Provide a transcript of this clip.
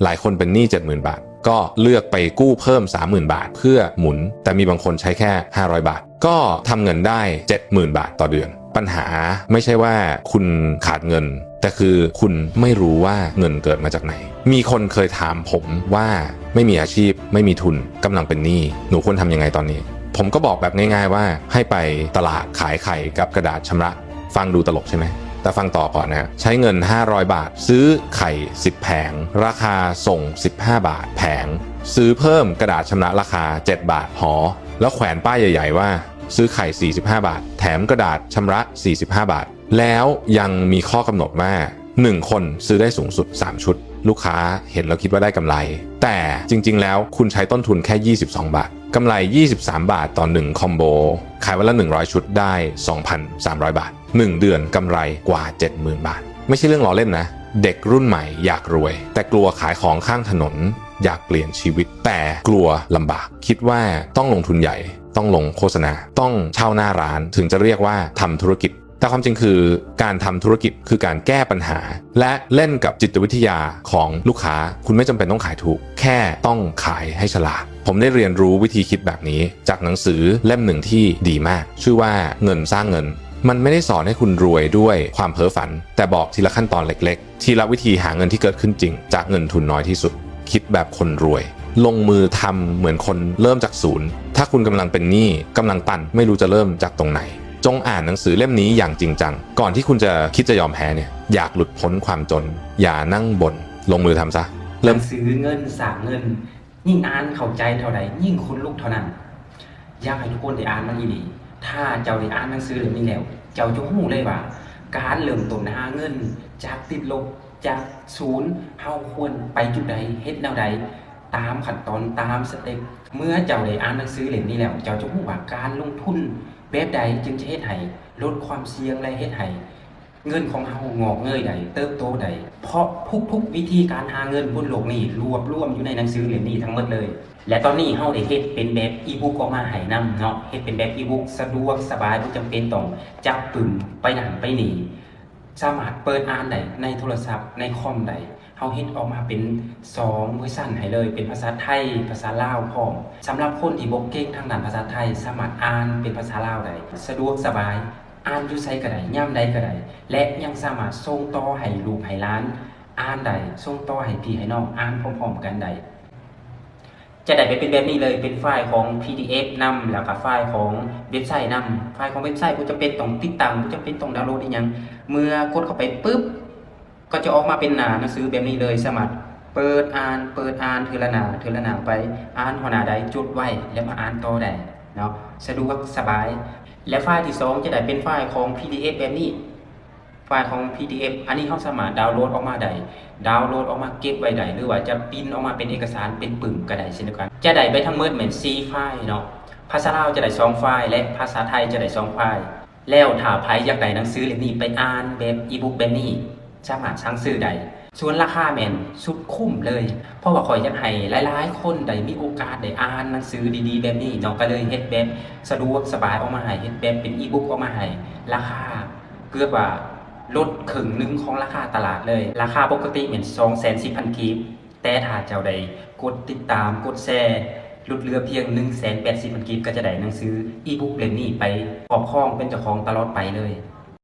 หลายคนเป็นหนี้ 70,000 บาทก็เลือกไปกู้เพิ่ม 30,000 บาทเพื่อหมุนแต่มีบางคนใช้แค่500 บาทก็ทำเงินได้ 70,000 บาทต่อเดือนปัญหาไม่ใช่ว่าคุณขาดเงินแต่คือคุณไม่รู้ว่าเงินเกิดมาจากไหนมีคนเคยถามผมว่าไม่มีอาชีพไม่มีทุนกำลังเป็นหนี้หนูควรทำยังไงตอนนี้ผมก็บอกแบบง่ายๆว่าให้ไปตลาดขายไข่กับกระดาษชำระฟังดูตลกใช่ไหมแต่ฟังต่อก่อนนะใช้เงิน500 บาทซื้อไข่10แผงราคาส่ง15 บาทแผงซื้อเพิ่มกระดาษชำระราคา7 บาทหอแล้วแขวนป้ายใหญ่ๆว่าซื้อไข่45 บาทแถมกระดาษชำระ45 บาทแล้วยังมีข้อกำหนดว่า1คนซื้อได้สูงสุด3ชุดลูกค้าเห็นแล้วคิดว่าได้กำไรแต่จริงๆแล้วคุณใช้ต้นทุนแค่22 บาทกำไร23 บาทต่อ1คอมโบขายวันละ100ชุดได้ 2,300 บาท1เดือนกำไรกว่า 70,000 บาทไม่ใช่เรื่องล้อเล่นนะเด็กรุ่นใหม่อยากรวยแต่กลัวขายของข้างถนนอยากเปลี่ยนชีวิตแต่กลัวลำบากคิดว่าต้องลงทุนใหญ่ต้องลงโฆษณาต้องเช่าหน้าร้านถึงจะเรียกว่าทำธุรกิจแต่ความจริงคือการทำธุรกิจคือการแก้ปัญหาและเล่นกับจิตวิทยาของลูกค้าคุณไม่จำเป็นต้องขายถูกแค่ต้องขายให้ฉลาดผมได้เรียนรู้วิธีคิดแบบนี้จากหนังสือเล่มหนึ่งที่ดีมากชื่อว่าเงินสร้างเงินมันไม่ได้สอนให้คุณรวยด้วยความเพ้อฝันแต่บอกทีละขั้นตอนเล็กๆทีละวิธีหาเงินที่เกิดขึ้นจริงจากเงินทุนน้อยที่สุดคิดแบบคนรวยลงมือทำเหมือนคนเริ่มจากศูนย์ถ้าคุณกำลังเป็นหนี้กำลังตันไม่รู้จะเริ่มจากตรงไหนจงอ่านหนังสือเล่มนี้อย่างจริงจังก่อนที่คุณจะคิดจะยอมแพ้เนี่ยอยากหลุดพ้นความจนอย่านั่งบ่นลงมือทำซะเริ่มซื้อเงินสร้างเงินยิ่งอ่านเข้าใจเท่าใดยิ่งคุณลุกเท่านั้นอยากให้ทุกคนได้อ่านมันดีๆถ้าเจ้าได้อ่านหนังสือเล่มนี้แล้วเจ้าจะรู้เลยว่าการเริ่มต้นหาเงินจากติดลบจากศูนย์เฮาควรไปจุดใดเฮ็ดแนวใดตามขั้นตอนตามสเต็ปเมื่อเจ้าได้อ่านหนังสือเล่มนี้แล้วเจ้าจะรู้ว่าการลงทุนแบบใดจึงจะเฮ็ดให้ลดความเสี่ยงและเฮ็ดให้เงินของเฮางอกเงยใดเติบโตใดเพราะทุกวิธีการหาเงินบนโลกนี้รวบรวมอยู่ในหนังสือเล่มนี้ทั้งหมดเลยและตอนนี้เฮาได้เฮ็ดเป็นแบบอีบุ๊กออกมาให้นำเนาะเฮ็ดเป็นแบบอีบุ๊กสะดวกสบายบ่จำเป็นต้องจับปึ่มไปนั่นไปนี่สามารถเปิดอ่านได้ในโทรศัพท์ในคอมได้เฮาเฮ็ดออกมาเป็น2เวอร์ชันให้เลยเป็นภาษาไทยภาษาลาวพร้อมสำหรับคนที่บ่เก่งทางด้านภาษาไทยสามารถอ่านเป็นภาษาลาวได้สะดวกสบายอ่านอยู่ไสก็ได้ยามใดก็ได้และยังสามารถส่งต่อให้ลูกให้หลานอ่านได้ส่งต่อให้พี่ให้น้องอ่านพร้อมๆกันได้จะได้ไปเป็นแบบนี้เลยเป็นไฟล์ของ PDF นำแล้วก็ไฟล์ของเว็บไซต์นำไฟล์ของเว็บไซต์บ่จำเป็นต้องติดตั้งบ่จำเป็นต้องดาวน์โหลดอีหยังเมื่อกดเข้าไปปึ๊บก็จะออกมาเป็นหน้าหนังสือแบบนี้เลยสามารถเปิดอ่านทีละหน้าไปอ่านหัวหน้าใดจดไว้แล้วมาอ่านต่อได้เนาะสะดวกสบายและไฟล์ที่2จะได้เป็นไฟล์ของ PDF แบบนี้ไฟล์ของ PDF อันนี้เราสามารถดาวน์โหลดออกมาได้ดาวน์โหลดออกมาเก็บไว้ได้หรือว่าจะพิมพ์ออกมาเป็นเอกสารเป็นปึ่มก็ได้เช่นเดียวกันจะได้ไปทั้งหมดเหมือน4ไฟล์เนาะภาษาลาวจะได้2ไฟล์และภาษาไทยจะได้2ไฟล์แล้วถ้าใครอยากได้หนังสือเล่มนี้ไปอ่านแบบอีบุ๊กแบบนี้สามารถสั่งซื้อได้ส่วนราคาแม่นสุดคุ้มเลยเพราะว่าข่อยอยากให้หลายๆคนได้มีโอกาสได้อ่านหนังสือดีๆแบบนี้เนาะก็เลยเฮ็ดแบบสะดวกสบายออกมาให้เฮ็ดแบบเป็นอีบุ๊กออกมาให้ราคาเกือบว่าลดครึ่งนึงของราคาตลาดเลยราคาปกติเหมือน 240,000 กีบแต่ถ้าเจ้าใดกดติดตามกดแชร์ลดเหลือเพียง 180,000 กีบก็จะได้หนังสืออีบุ๊กเล่มนี้ไปครอบครองเป็นเจ้าของตลอดไปเลย